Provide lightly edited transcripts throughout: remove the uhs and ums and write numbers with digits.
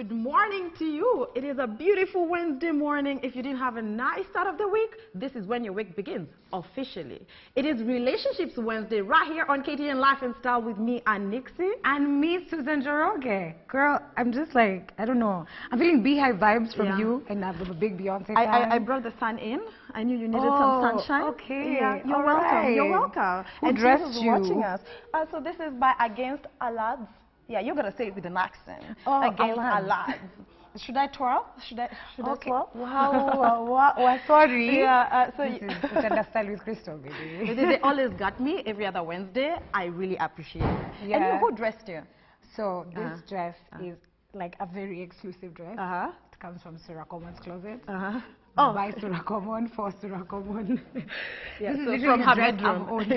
Good morning to you. It is a beautiful Wednesday morning. If you didn't have a nice start of the week, this is when your week begins, officially. It is Relationships Wednesday right here on KTN Life and Style with me, Nixie. And me, Susan Joroge. Girl, I'm just like, I don't know. I'm feeling beehive vibes from you, and I'm a big Beyonce fan. I brought the sun in. I knew you needed some sunshine. Okay. Yeah, you're welcome. Right. You're welcome. Who dressed you? Watching us. So this is by Against Alads. Yeah, you're going to say it with an accent. Oh, Against Alads. Should I twirl? Should I twirl? Wow, sorry. Yeah, so this is Style with Crystal, baby. They always got me every other Wednesday. I really appreciate it. Yeah. And who dressed you? So this dress is like a very exclusive dress. It comes from Surah Commons closet. By Surah Common for Surah Common. Yeah, this so is from her dress bedroom. I've owned, for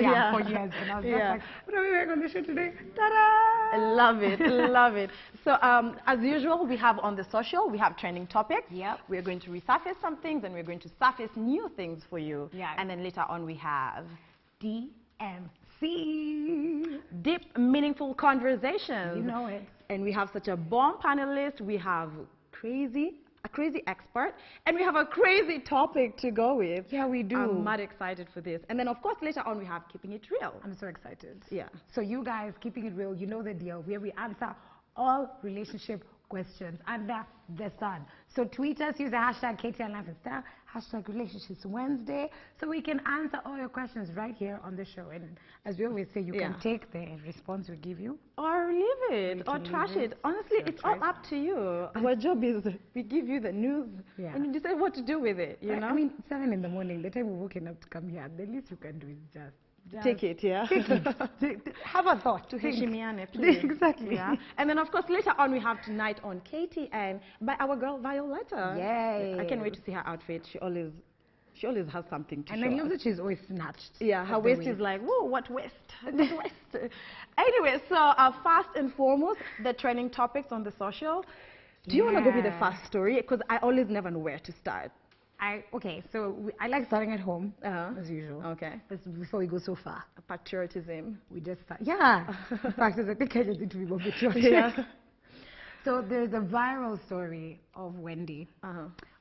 years. And I was just like, what are we wearing on the show today? Ta-da! I love it, love it. So as usual, we have on the social, we have trending topics. Yep. We're going to resurface some things and we're going to surface new things for you. Yeah. And then later on we have DMC. Deep, meaningful conversations. You know it. And we have such a bomb panelist. We have a crazy expert, and we have a crazy topic to go with. Yeah, we do. I'm mad excited for this. And then, of course, later on, we have Keeping It Real. I'm so excited. Yeah. So you guys, Keeping It Real, you know the deal, where we answer all relationship questions under the sun. So tweet us, use the hashtag KTN Life and Style, hashtag Relationships Wednesday, so we can answer all your questions right here on the show. And as we always say, you can take the response we give you. Or leave it, or trash it. Honestly, it's all up to you. Our job is we give you the news, and you decide what to do with it, you know? I mean, 7 in the morning, the time we're waking up to come here, the least you can do is just take it, yeah? Take it. Have a thought. To Heshimiane, please. Exactly. Yeah? And then, of course, later on, we have Tonight on KTN by our girl, Violetta. Yay. I can't wait to see her outfit. She always has something to show. And I love that she's always snatched. Yeah, her waist is like, whoa, what waist? What waist? Anyway, so first and foremost, the trending topics on the social. Do you want to go with the first story? Because I always never know where to start. Okay, so I like starting at home, as usual. Okay. But before we go so far. Patriotism. We just start. Yeah. In fact, I think I just need to be more patriotic. Yeah. So there's a viral story of Wendy.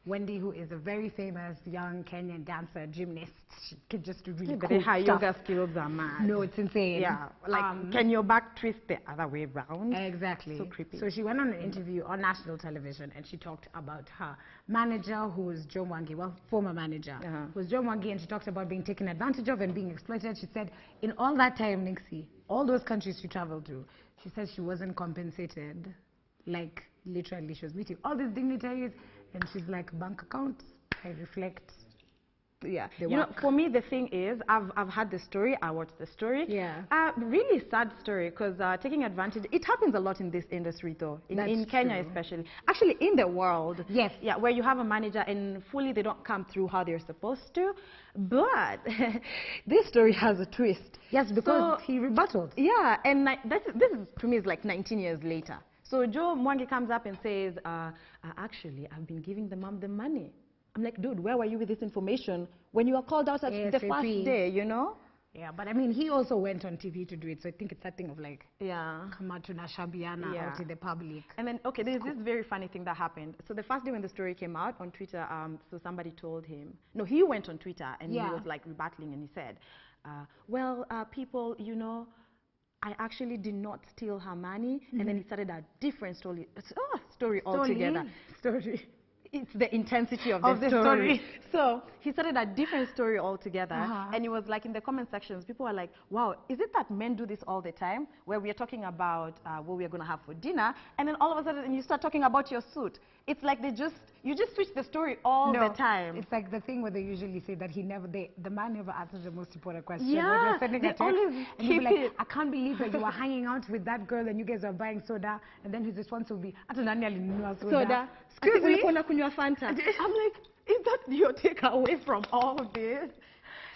Wendy, who is a very famous young Kenyan dancer, gymnast. She can just do really cool her stuff. yoga skills are mad. No, it's insane. Yeah, like can your back twist the other way around? Exactly. So creepy. So she went on an interview on national television and she talked about her manager, who's Joe Mwangi, well, former manager, who's Joe Mwangi, and she talked about being taken advantage of and being exploited. She said, in all that time, Nixie, all those countries she traveled to, she said she wasn't compensated. Like, literally, she was meeting all these dignitaries, and she's like, bank accounts, I reflect. Yeah, you know, for me, the thing is, I've had the story, I watched the story. Yeah. Really sad story, because taking advantage, it happens a lot in this industry, though, in Kenya especially. Actually, in the world. Yes. Yeah, where you have a manager and fully they don't come through how they're supposed to. But this story has a twist. Yes, because he rebutted. Yeah, and this is, to me, is like 19 years later. So Joe Mwangi comes up and says, actually, I've been giving the mom the money. I'm like, dude, where were you with this information when you were called out at the first day, you know? Yeah, but I mean, he also went on TV to do it, so I think it's that thing of like, come out to Nashabiana out in the public. And then, okay, there's this very funny thing that happened. So the first day when the story came out on Twitter, so somebody told him, no, he went on Twitter and he was like rebattling and he said, well, people, you know, I actually did not steal her money. And then he started a different story altogether. It's the intensity of the story. So he started a different story altogether. And it was like in the comment sections, people were like, wow, is it that men do this all the time? Where we are talking about what we are going to have for dinner. And then all of a sudden you start talking about your suit. It's like you just switch the story all the time. It's like the thing where they usually say that the man never answers the most important question. Yeah, when sending they a text, always and he'll be like, I can't believe that you were hanging out with that girl and you guys are buying soda. And then his response will be, soda. Excuse me? Fanta. I'm like, is that your takeaway from all of this?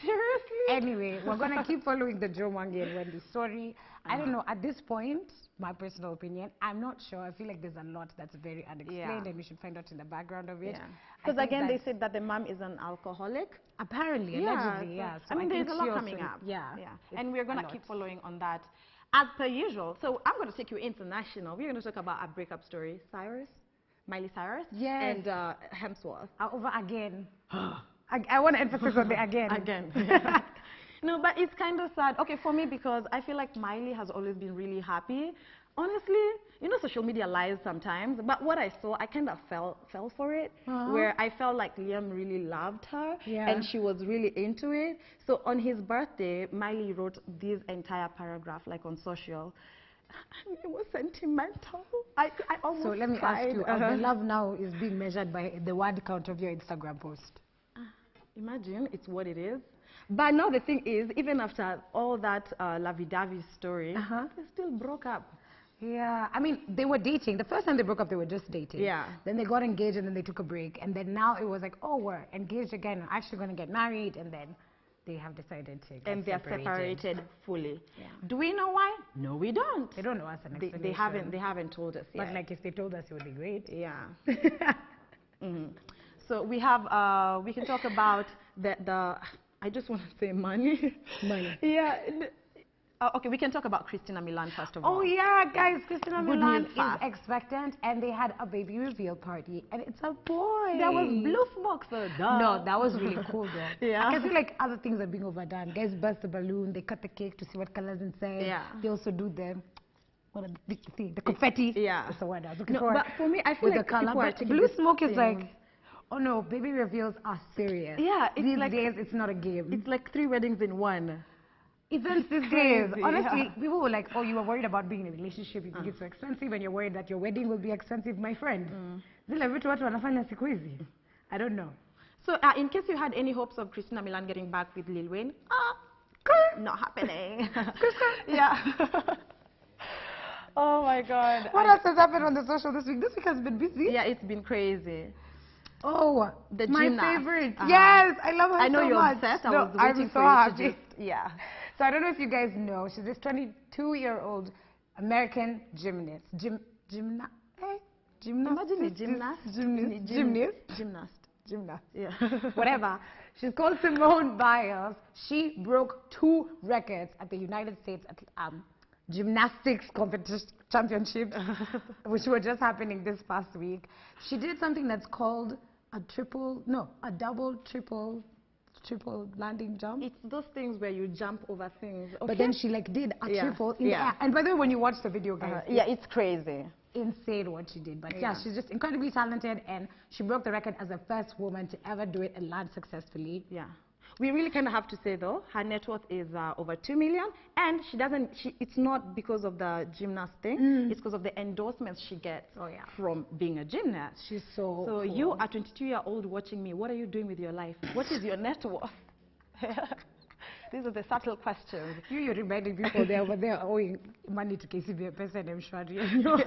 Seriously? Anyway, we're going to keep following the Joe Mwangi and Wendy story. I don't know, at this point, my personal opinion, I'm not sure. I feel like there's a lot that's very unexplained and we should find out in the background of it. Because again, they said that the mom is an alcoholic. Apparently, allegedly, So, I mean, there's a lot coming up. Yeah. And we're going to keep following on that as per usual. So I'm going to take you international. We're going to talk about a breakup story. Cyrus? Miley Cyrus Yes. and Hemsworth. Over again. I want to emphasize on the again. Again. No, but it's kind of sad. Okay, for me, because I feel like Miley has always been really happy. Honestly, you know, social media lies sometimes, but what I saw, I kind of fell for it, where I felt like Liam really loved her, and she was really into it. So on his birthday, Miley wrote this entire paragraph, like on social. And it was sentimental. I almost So let me cried. ask you, the love now is being measured by the word count of your Instagram post. Imagine, it's what it is. But now the thing is, even after all that lovey-dovey story, they still broke up. Yeah, I mean, they were dating. The first time they broke up, they were just dating. Yeah. Then they got engaged, and then they took a break. And then now it was like, oh, we're engaged again. We're actually going to get married. And then they have decided to get And they're separated fully. Yeah. Do we know why? No, we don't. They don't know us an explanation. They haven't told us yet. But like, if they told us, it would be great. Yeah. So we have, we can talk about the I just want to say money. Money. Yeah. Okay, we can talk about Christina Milan first of all. Oh yeah, guys, Christina Milan is expectant, and they had a baby reveal party, and it's a boy. There was blue smoke, so duh. No, that was really cool though. Yeah. I can feel like other things are being overdone. Guys burst the balloon, they cut the cake to see what colors inside. Yeah. They also do the confetti. Yeah. That's the word I was looking for. But for me, I feel like the color, but blue smoke is like, oh no, baby reveals are serious. Yeah, these days it's not a game. It's like 3 weddings in one. Events these days. Honestly, people were like, oh, you were worried about being in a relationship, you think it's so expensive, and you're worried that your wedding will be expensive, my friend. Zile vitu watu wanafanya siku hizi. I don't know. So, in case you had any hopes of Christina Milan getting back with Lil Wayne, not happening. Yeah. Oh my God. What else has happened on the social this week? This week has been busy. Yeah, it's been crazy. Oh, my gymnast. favorite. Yes, I love her so much. I know you're obsessed. I was waiting for you to just, yeah. So I don't know if you guys know, she's this 22-year-old American gymnast. Gymnast. Yeah. Whatever. She's called Simone Biles. She broke 2 records at the United States Gymnastics competition championships, which were just happening this past week. She did something that's called a double, triple landing jump. It's those things where you jump over things. Okay? But then she like did a triple in the air. And by the way, when you watch the video, guys, yeah, it's crazy. Insane what she did. But yeah, she's just incredibly talented, and she broke the record as the first woman to ever do it and land successfully. Yeah. We really kind of have to say though, her net worth is over 2 million, and it's not because of the gymnast thing, it's because of the endorsements she gets from being a gymnast. She's so cool. You, a 22-year-old watching me, what are you doing with your life? What is your net worth? These are the subtle questions. You're reminding people they're over there owing money to KCB person and Mshwari, and you're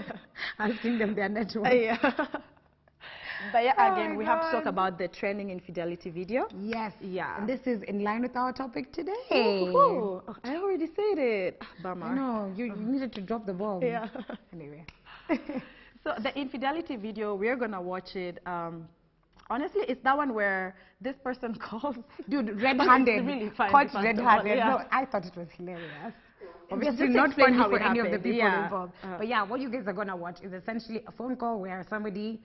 asking them their net worth. Yeah. But yeah, again, we have to talk about the trending infidelity video. Yes. Yeah. And this is in line with our topic today. Oh, I already said it. Bummer. No, you needed to drop the ball. Yeah. Anyway. So the infidelity video, we're going to watch it. Honestly, it's that one where this person calls... Dude, red-handed. It's really funny. Caught red-handed. Yeah. No, I thought it was hilarious. Obviously Just not funny for any happened. of the people involved. But yeah, what you guys are going to watch is essentially a phone call where somebody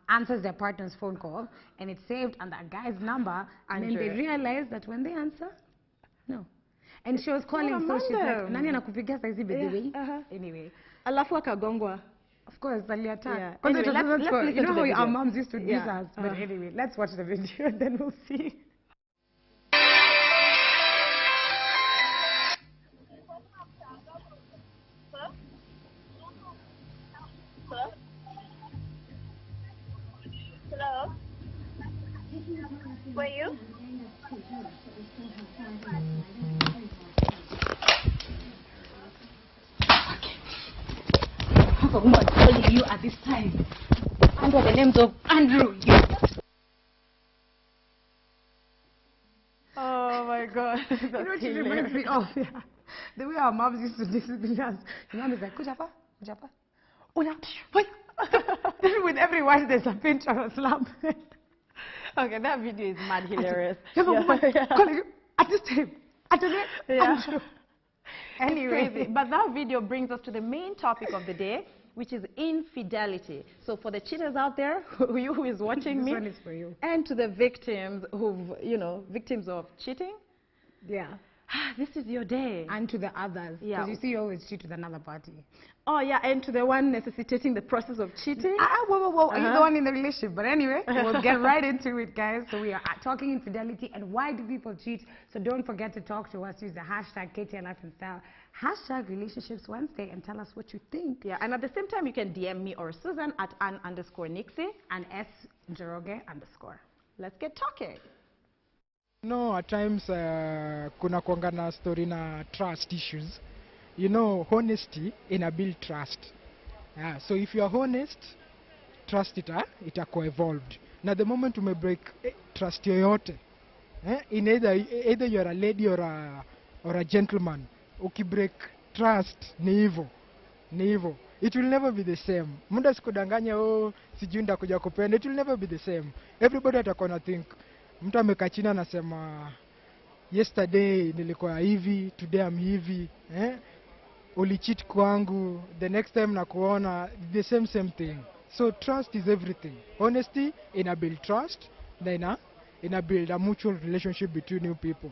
answers their partner's phone call, and it's saved on that guy's number, and then they realize that when they answer, no. And she was calling, so she's like, nani anakupigia saizi by the way? Anyway. Alafu akagongwa. Of course, attack. Anyway, let's listen you know to the how our moms used to do us. But Uh-huh. anyway, let's watch the video and then we'll see. Hello? Were you? How come I'm calling you at this time? Under the names of Andrew. Oh my God. You know what she reminds me of? Yeah. The way our moms used to discipline us. Your mom is like, Kujapa, Kujapa. Oya, what? With every word there's a pinch or a slap. Okay, that video is mad hilarious. Calling you at this time. At the Yeah. Anyway. Crazy. But that video brings us to the main topic of the day, which is infidelity. So for the cheaters out there, you who is watching me, this one is for you. And to the victims victims of cheating, yeah, this is your day. And to the others, because you see, you always cheat with another party. Oh yeah, and to the one necessitating the process of cheating. Whoa. You're the one in the relationship. But anyway, we'll get right into it, guys. So we are talking infidelity and why do people cheat. So don't forget to talk to us. Use the hashtag KTN Life and Style, hashtag Relationships Wednesday, and tell us what you think. Yeah, and at the same time, you can DM me or Susan at Ann_Nixie and S_Njoroge_. Let's get talking. No, at times kuna kuanga na story na trust issues. You know, honesty build trust. So if you are honest, trust itakuwa evolved. Now the moment you may break trust yoyote, in either you are a lady or a gentleman, ukibreak trust ni hivyo. It will never be the same. Muda sikudanganya sijui ndakuja kupenda. It will never be the same. Everybody atakuwa na think. Mtu amekaa chini anasema yesterday nilikuwa hivi, today I'm hivi, ulicheat kwangu, the next time nakuona the same thing. So trust is everything. Honesty build trust, na build a mutual relationship between you people.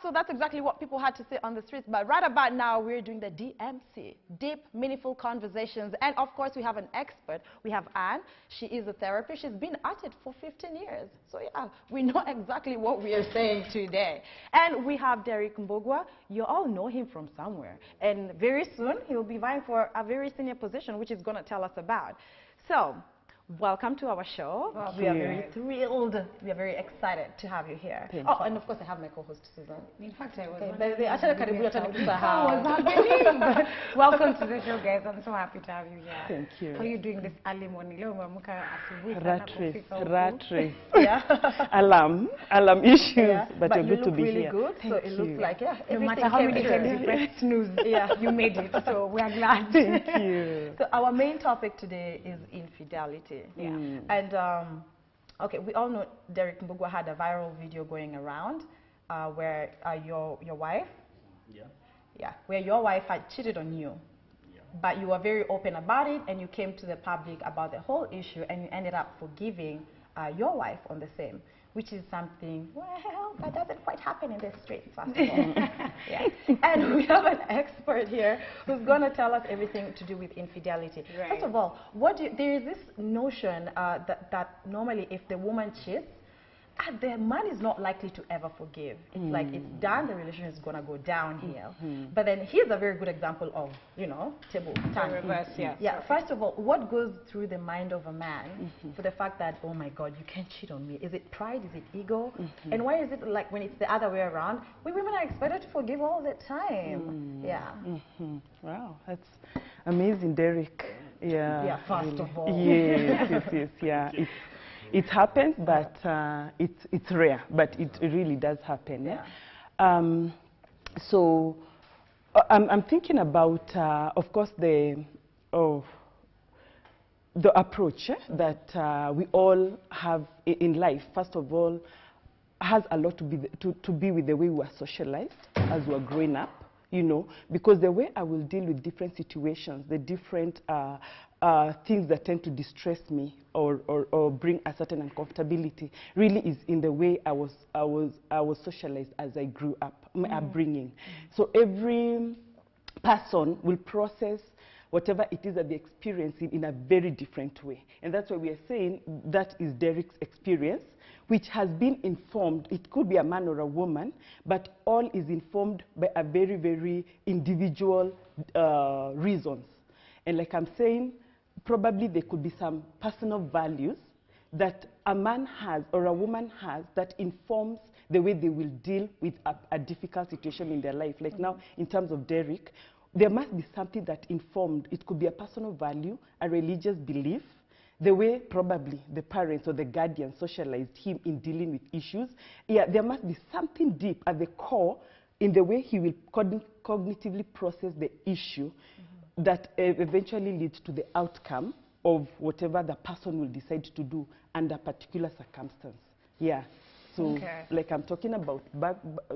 So that's exactly what people had to say on the streets. But right about now, we're doing the DMC, deep, meaningful conversations. And of course, we have an expert. We have Anne. She is a therapist. She's been at it for 15 years. So yeah, we know exactly what we are saying today. And we have Derek Mbogwa. You all know him from somewhere. And very soon, he'll be vying for a very senior position, which he's going to tell us about. So, welcome to our show. We are very thrilled. We are very excited to have you here. And of course, I have my co-host, Susan. In fact, I was welcome to the show, guys. I'm so happy to have you here. Thank you. How are you doing this early morning? Rat race. Yeah. Alarm issues, but you're good to be really here. Good. So it looks like, no matter how many times you press snooze, you made it. So we are glad. Thank you. So our main topic today is infidelity. Yeah. And okay, we all know Derek Mbogwa had a viral video going around where your wife, where your wife had cheated on you, but you were very open about it, and you came to the public about the whole issue, and you ended up forgiving your wife on the same, which is something, well, that doesn't quite happen in the streets, first of all. And we have an expert here who's going to tell us everything to do with infidelity. Right. First of all, there is this notion that normally if the woman cheats, the man is not likely to ever forgive. It's like it's done, the relationship is going to go downhill. But then here's a very good example of, table turn. Reverse, Yeah, first of all, what goes through the mind of a man for the fact that, oh my God, you can't cheat on me? Is it pride? Is it ego? And why is it like when it's the other way around, we women are expected to forgive all the time? Wow, that's amazing, Derek. Yeah, first of all. Yes, yeah. It happens, but it's rare, but it really does happen. So I'm thinking about, of course, the approach that we all have in life. First of all, has a lot to be with the way we are socialized as we are growing up. Because the way I will deal with different situations, the different things that tend to distress me or bring a certain uncomfortability really is in the way I was socialized as I grew up, my upbringing. So every person will process whatever it is that they're experiencing in a very different way. And that's why we are saying that is Derek's experience, which has been informed. It could be a man or a woman, but all is informed by a very, very individual reasons. And like I'm saying, probably there could be some personal values that a man has or a woman has that informs the way they will deal with a difficult situation in their life. Like now, in terms of Derek, there must be something that informed. It could be a personal value, a religious belief, the way probably the parents or the guardian socialized him in dealing with issues. Yeah, there must be something deep at the core in the way he will cognitively process the issue that eventually leads to the outcome of whatever the person will decide to do under particular circumstance. Yeah. So, like I'm talking about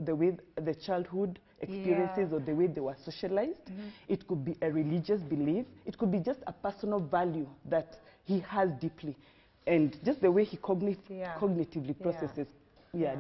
the way the childhood experiences or the way they were socialized. It could be a religious belief. It could be just a personal value that he has deeply. And just the way he cognitively processes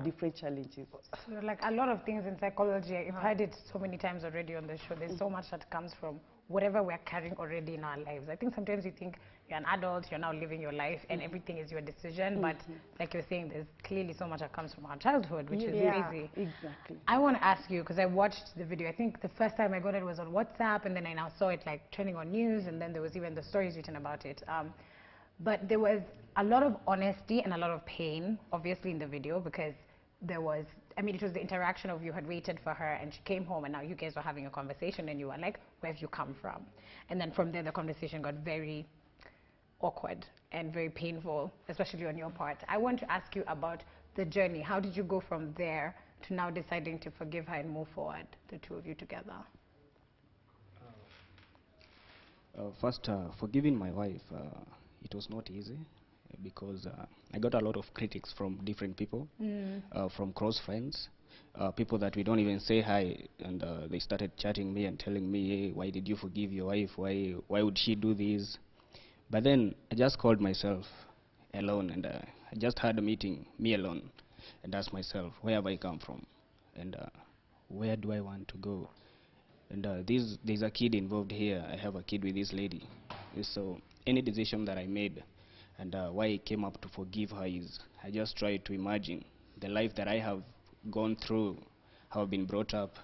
different challenges. So, like a lot of things in psychology, I've heard it so many times already on the show. There's so much that comes from whatever we're carrying already in our lives. I think sometimes you think you're an adult, you're now living your life, and everything is your decision. But like you're saying, there's clearly so much that comes from our childhood, which is crazy. Exactly. I want to ask you, because I watched the video. I think the first time I got it was on WhatsApp, and then I now saw it like trending on news, and then there was even the stories written about it. But there was a lot of honesty and a lot of pain, obviously, in the video, because there was, I mean, it was the interaction of you had waited for her and she came home and now you guys were having a conversation and you were like, where have you come from? And then from there, the conversation got very awkward and very painful, especially on your part. I want to ask you about the journey. How did you go from there to now deciding to forgive her and move forward, the two of you together? First, forgiving my wife, it was not easy because I got a lot of critics from different people, from close friends, people that we don't even say hi, and they started chatting me and telling me, hey, why did you forgive your wife? Why would she do this? But then I just called myself alone, and I just had a meeting, me alone, and asked myself, where have I come from? And where do I want to go? And there's a kid involved here. I have a kid with this lady. So any decision that I made and why I came up to forgive her is I just try to imagine the life that I have gone through, how I've been brought up,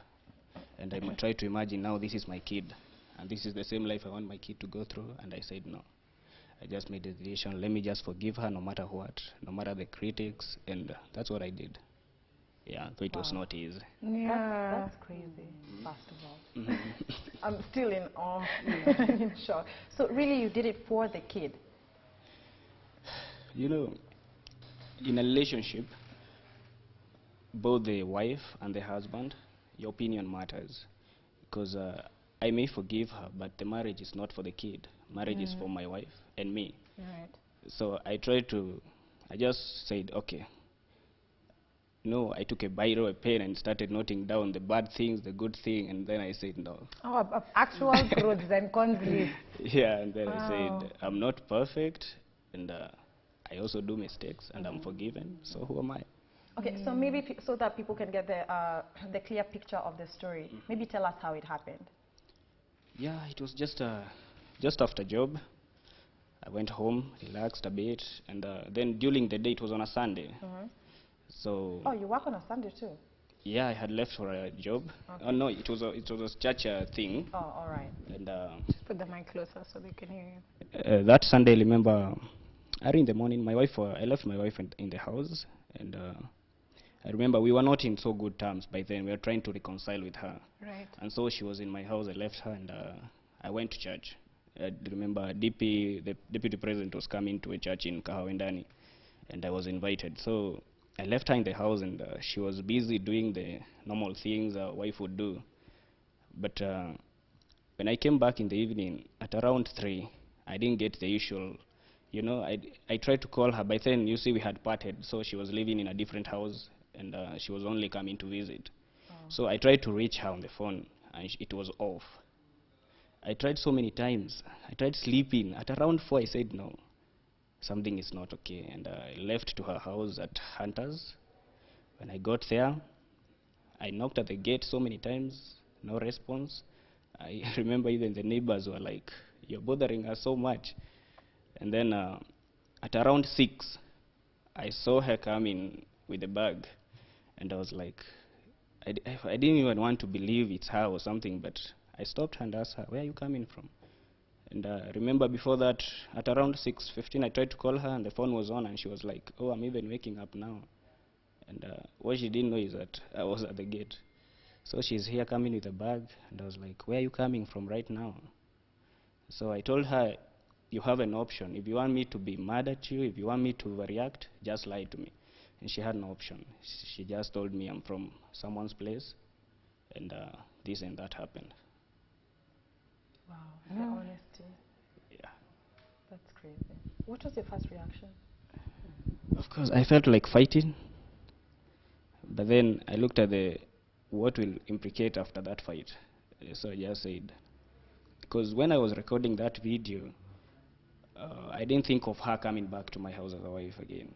and I try to imagine now this is my kid, and this is the same life I want my kid to go through, and I said no. I just made a decision, let me just forgive her no matter what, no matter the critics, and that's what I did. Yeah, so it was not easy. Yeah. That's crazy, first of all. I'm still in awe, in shock. So really you did it for the kid? You know, in a relationship, both the wife and the husband, your opinion matters. Because I may forgive her, but the marriage is not for the kid. Marriage is for my wife and me. Right. So I just said, okay. No, I took a biro, a pen, and started noting down the bad things, the good thing, and then I said no. Oh, actual pros and cons list. Yeah, and then I said, I'm not perfect, and I also do mistakes, and I'm forgiven, so who am I? Okay, so maybe so that people can get the clear picture of the story, maybe tell us how it happened. Yeah, it was just after job. I went home, relaxed a bit, and then during the day, it was on a Sunday. So. Oh, you work on a Sunday too? Yeah, I had left for a job. Okay. Oh no, it was a church thing. Oh, all right. And just put the mic closer so they can hear you. That Sunday, I remember, early in the morning, my wife. I left my wife in the house, and I remember we were not in so good terms by then. We were trying to reconcile with her. Right. And so she was in my house. I left her, and I went to church. I remember the deputy president was coming to a church in Kahawendani, and I was invited. So I left her in the house, and she was busy doing the normal things a wife would do. But when I came back in the evening, at around 3, I didn't get the usual, you know, I tried to call her. By then, you see, we had parted, so she was living in a different house, and she was only coming to visit. So I tried to reach her on the phone, and it was off. I tried so many times. I tried sleeping. At around 4, I said no. Something is not okay, and I left to her house at Hunters. When I got there, I knocked at the gate so many times, no response. I remember even the neighbors were like, you're bothering us so much. And then at around 6, I saw her coming with a bag, and I was like, I didn't even want to believe it's her or something, but I stopped and asked her, where are you coming from? And I remember before that, at around 6:15, I tried to call her, and the phone was on, and she was like, oh, I'm even waking up now. And what she didn't know is that I was at the gate. So she's here coming with a bag, and I was like, where are you coming from right now? So I told her, you have an option. If you want me to be mad at you, if you want me to overreact, just lie to me. And she had no option. She just told me I'm from someone's place, and this and that happened. Wow, the honesty. Yeah. That's crazy. What was your first reaction? Of course, I felt like fighting. But then I looked at what will implicate after that fight. So I just said, because when I was recording that video, I didn't think of her coming back to my house as a wife again.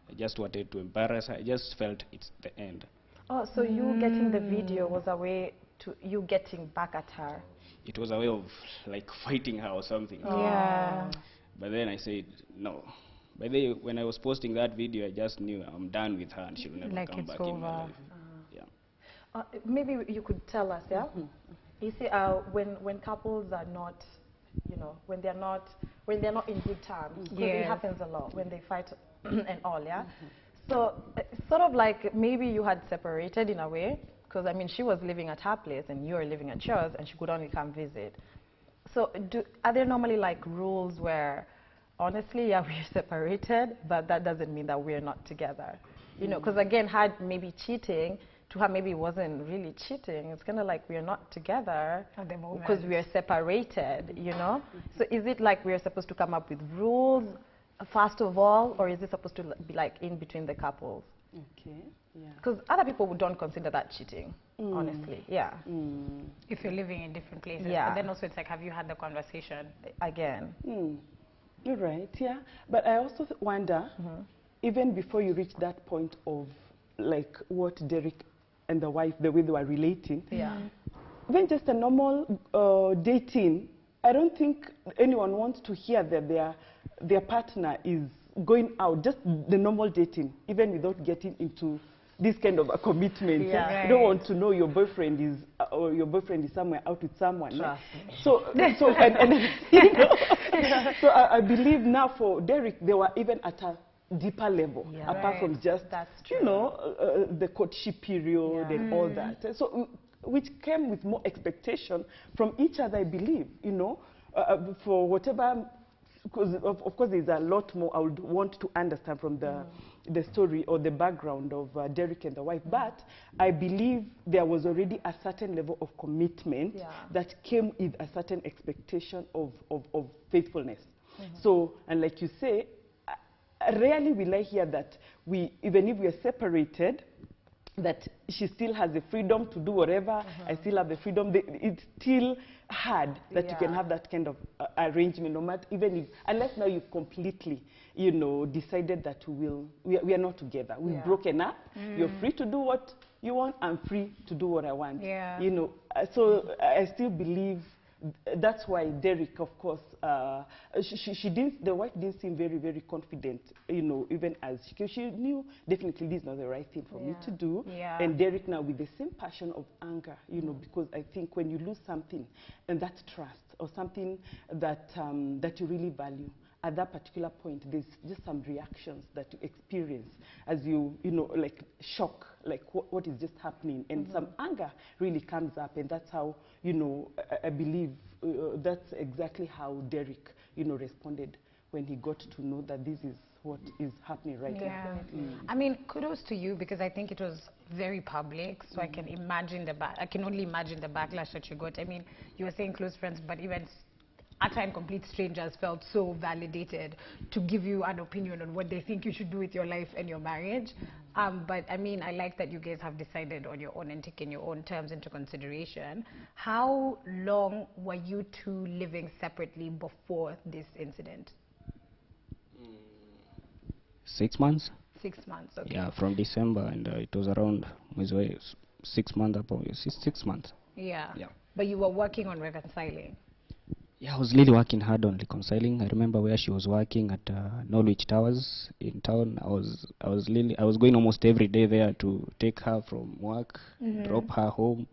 I just wanted to embarrass her. I just felt it's the end. Oh, so you getting the video was a way to you getting back at her? It was a way of like fighting her or something. Yeah. But then I said, no. By the way, when I was posting that video, I just knew I'm done with her and she'll never Like come it's back in my over. life. Yeah. Maybe you could tell us, yeah? You see, when couples are not, you know, when they're not in good terms, because it happens a lot when they fight and all, yeah. So it's sort of like maybe you had separated in a way, because I mean she was living at her place and you were living at yours, and she could only come visit. So are there normally like rules where, honestly, yeah, we're separated, but that doesn't mean that we're not together, you know? Because again, had maybe cheating. To her, maybe it wasn't really cheating. It's kind of like we're not together at the moment because we are separated, you know? So is it like we're supposed to come up with rules first of all, or is it supposed to be like in between the couples? Okay, yeah. Because other people don't consider that cheating, honestly, yeah. If you're living in different places. Yeah. But then also it's like, have you had the conversation? Again. You're right, yeah. But I also wonder, even before you reach that point of like what Derek and the wife, the way they were relating, even just a normal dating, I don't think anyone wants to hear that their partner is going out, just the normal dating, even without getting into this kind of a commitment. Yeah. You don't want to know your boyfriend is or your boyfriend is somewhere out with someone. Trust me. So you know, so I believe now for Derek, they were even at a deeper level, apart from just, you know, the courtship period and all that. So, which came with more expectation from each other, I believe, you know, for whatever, because of course there's a lot more I would want to understand from the story or the background of Derek and the wife, but I believe there was already a certain level of commitment that came with a certain expectation of faithfulness. So, and like you say, rarely will I hear that even if we are separated, that she still has the freedom to do whatever, I still have the freedom. It's still hard that you can have that kind of arrangement, no matter, even if, unless now you've completely, you know, decided that we are not together. We've broken up. You're free to do what you want. I'm free to do what I want. You know, so I still believe that's why Derek, of course, the wife didn't seem very, very confident, you know, even as she knew definitely this is not the right thing for me to do. And Derek now with the same passion of anger, you know, because I think when you lose something, and that's trust, or something that, that you really value, at that particular point, there's just some reactions that you experience as you know, like shock, like what is just happening, and some anger really comes up, and that's how, you know, I believe that's exactly how Derek, you know, responded when he got to know that this is what is happening right now. I mean, kudos to you, because I think it was very public, so I can imagine I can only imagine the backlash that you got. I mean, you were saying close friends, but even at times complete strangers felt so validated to give you an opinion on what they think you should do with your life and your marriage. But I mean, I like that you guys have decided on your own and taken your own terms into consideration. How long were you two living separately before this incident? 6 months. 6 months, okay. Yeah, from December, and it was around 6 months. 6 months. Yeah. But you were working on reconciling. Yeah, I was really working hard on reconciling. I remember where she was working at Norwich Towers in town. I was going almost every day there to take her from work, drop her home.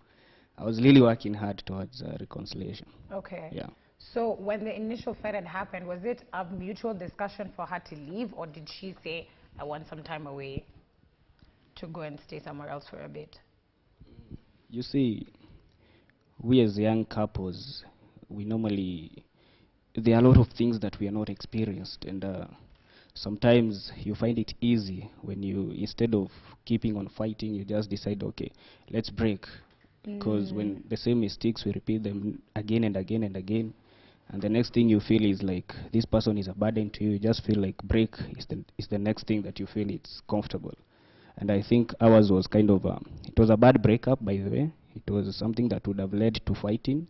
I was really working hard towards reconciliation. Okay. Yeah. So when the initial fight had happened, was it a mutual discussion for her to leave, or did she say, I want some time away to go and stay somewhere else for a bit? You see, we as young couples, we normally, there are a lot of things that we are not experienced, and sometimes you find it easy when you, instead of keeping on fighting, you just decide, okay, let's break. Because when the same mistakes, we repeat them again and again and again, and the next thing you feel is like this person is a burden to you. You just feel like break is the next thing that you feel it's comfortable. And I think ours was kind of, it was a bad breakup, by the way. It was something that would have led to fighting,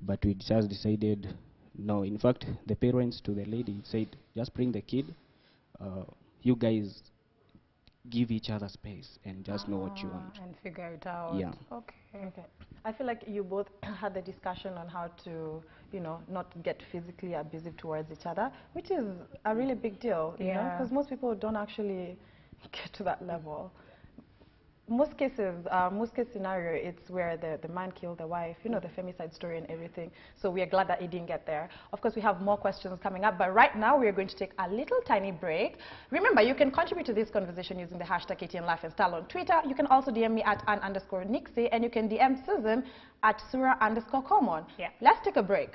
but we just decided, no. In fact, the parents to the lady said, just bring the kid, you guys give each other space and just know what you want. And figure it out. Yeah. Okay. I feel like you both had the discussion on how to, you know, not get physically abusive towards each other, which is a really big deal, you know, because most people don't actually get to that level. Most cases, most case scenario, it's where the man killed the wife, you know, the femicide story and everything. So we are glad that it didn't get there. Of course, we have more questions coming up, but right now we are going to take a little tiny break. Remember, you can contribute to this conversation using the hashtag #KTNLifeandStyle on Twitter. You can also DM me at @Ann_Nixie, and you can DM Susan at Sura_Common. Yeah. Let's take a break.